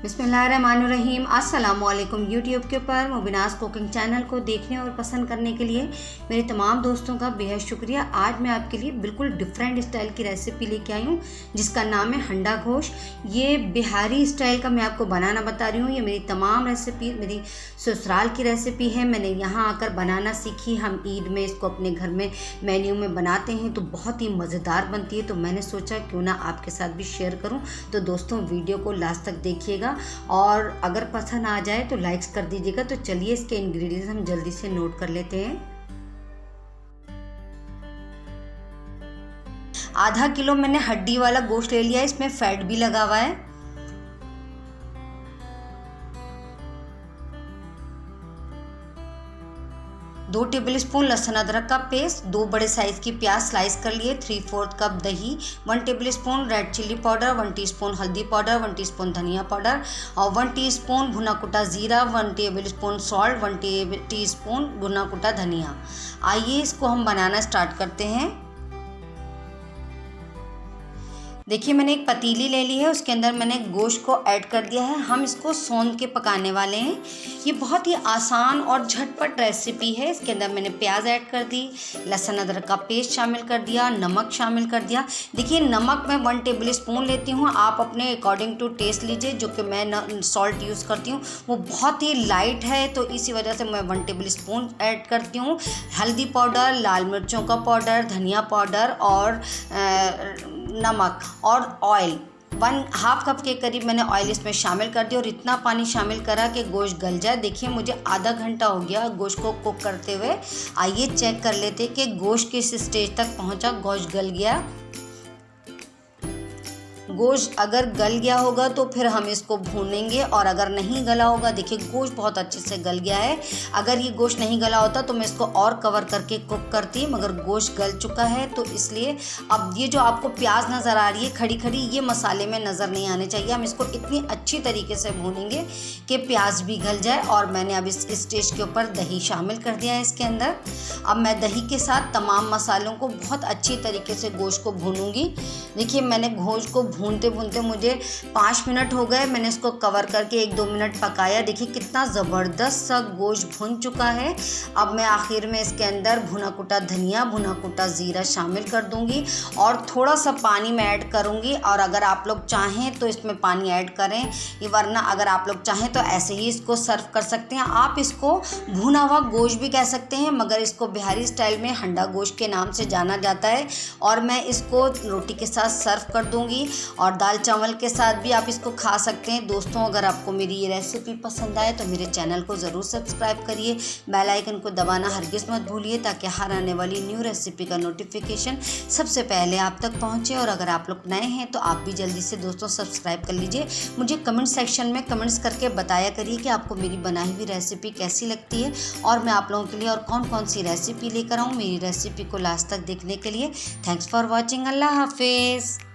बिस्मिल्लाहिर्रहमानिर्रहीम। अस्सलामुअलैकुम। यूट्यूब के ऊपर मुबीनाज़ कुकिंग चैनल को देखने और पसंद करने के लिए मेरे तमाम दोस्तों का बेहद शुक्रिया। आज मैं आपके लिए बिल्कुल डिफरेंट स्टाइल की रेसिपी लेके आई हूँ जिसका नाम है हंडा गोश्त। ये बिहारी स्टाइल का मैं आपको बनाना बता रही हूँ। ये मेरी तमाम रेसिपी मेरी ससुराल की रेसिपी है। मैंने यहाँ आकर बनाना सीखी। हम ईद में इसको अपने घर में मेन्यू में बनाते हैं तो बहुत ही मज़ेदार बनती है, तो मैंने सोचा क्यों ना आपके साथ भी शेयर करूँ। तो दोस्तों वीडियो को लास्ट तक देखिएगा और अगर पसंद आ जाए तो लाइक्स कर दीजिएगा। तो चलिए इसके इंग्रेडिएंट्स हम जल्दी से नोट कर लेते हैं। आधा किलो मैंने हड्डी वाला गोश्त ले लिया है, इसमें फैट भी लगा हुआ है। दो टेबलस्पून लहसुन अदरक का पेस्ट, 2 बड़े साइज़ की प्याज स्लाइस कर लिए, 3/4 कप दही, 1 tablespoon red chilli powder, 1 teaspoon हल्दी पाउडर, 1 टीस्पून धनिया पाउडर और 1 टीस्पून भुना कुटा ज़ीरा, 1 टेबलस्पून सॉल्ट, 1 टीस्पून भुना कुटा धनिया। आइए इसको हम बनाना स्टार्ट करते हैं। देखिए मैंने एक पतीली ले ली है, उसके अंदर मैंने गोश्त को ऐड कर दिया है। हम इसको सौंध के पकाने वाले हैं। ये बहुत ही आसान और झटपट रेसिपी है। इसके अंदर मैंने प्याज ऐड कर दी, लहसुन अदरक का पेस्ट शामिल कर दिया, नमक शामिल कर दिया। देखिए नमक मैं 1 टेबलस्पून लेती हूँ, आप अपने अकॉर्डिंग टू टेस्ट लीजिए। जो कि मैं सॉल्ट यूज़ करती हूँ वो बहुत ही लाइट है, तो इसी वजह से मैं 1 टेबलस्पून ऐड करती हूँ। हल्दी पाउडर, लाल मिर्चों का पाउडर, धनिया पाउडर और नमक और ऑयल 1/2 कप के करीब मैंने ऑयल इसमें शामिल कर दिया और इतना पानी शामिल करा कि गोश्त गल जाए। देखिए मुझे आधा घंटा हो गया गोश्त को कुक करते हुए। आइए चेक कर लेते कि गोश्त किस स्टेज तक पहुंचा, गोश्त गल गया। गोश्त अगर गल गया होगा तो फिर हम इसको भूनेंगे और अगर नहीं गला होगा, देखिए गोश्त बहुत अच्छे से गल गया है। अगर ये गोश्त नहीं गला होता तो मैं इसको और कवर करके कुक करती, मगर गोश्त गल चुका है तो इसलिए अब ये जो आपको प्याज नज़र आ रही है खड़ी खड़ी, ये मसाले में नज़र नहीं आने चाहिए। हम इसको इतनी अच्छी तरीके से भूनेंगे कि प्याज भी गल जाए। और मैंने अब इस स्टेज के ऊपर दही शामिल कर दिया है इसके अंदर। अब मैं दही के साथ तमाम मसालों को बहुत अच्छी तरीके से गोश्त को भूनूंगी। देखिए मैंने गोश्त को भूनते भूनते मुझे 5 मिनट हो गए। मैंने इसको कवर करके 1-2 मिनट पकाया। देखिए कितना ज़बरदस्त सा गोश्त भुन चुका है। अब मैं आखिर में इसके अंदर भुना कुटा धनिया, भुना कुटा ज़ीरा शामिल कर दूंगी और थोड़ा सा पानी मैं ऐड करूंगी। और अगर आप लोग चाहें तो इसमें पानी ऐड करें, वरना अगर आप लोग चाहें तो ऐसे ही इसको सर्व कर सकते हैं। आप इसको भुना हुआ गोश्त भी कह सकते हैं, मगर इसको बिहारी स्टाइल में हंडा गोश्त के नाम से जाना जाता है। और मैं इसको रोटी के साथ सर्व कर दूंगी और दाल चावल के साथ भी आप इसको खा सकते हैं। दोस्तों अगर आपको मेरी ये रेसिपी पसंद आए तो मेरे चैनल को ज़रूर सब्सक्राइब करिए, बेल आइकन को दबाना हरगिज़ मत भूलिए ताकि हर आने वाली न्यू रेसिपी का नोटिफिकेशन सबसे पहले आप तक पहुंचे। और अगर आप लोग नए हैं तो आप भी जल्दी से दोस्तों सब्सक्राइब कर लीजिए। मुझे कमेंट सेक्शन में कमेंट्स करके बताया करिए कि आपको मेरी बनाई हुई रेसिपी कैसी लगती है और मैं आप लोगों के लिए और कौन कौन सी रेसिपी लेकर आऊँ। मेरी रेसिपी को लास्ट तक देखने के लिए थैंक्स फॉर वॉचिंग। अल्लाह हाफिज़।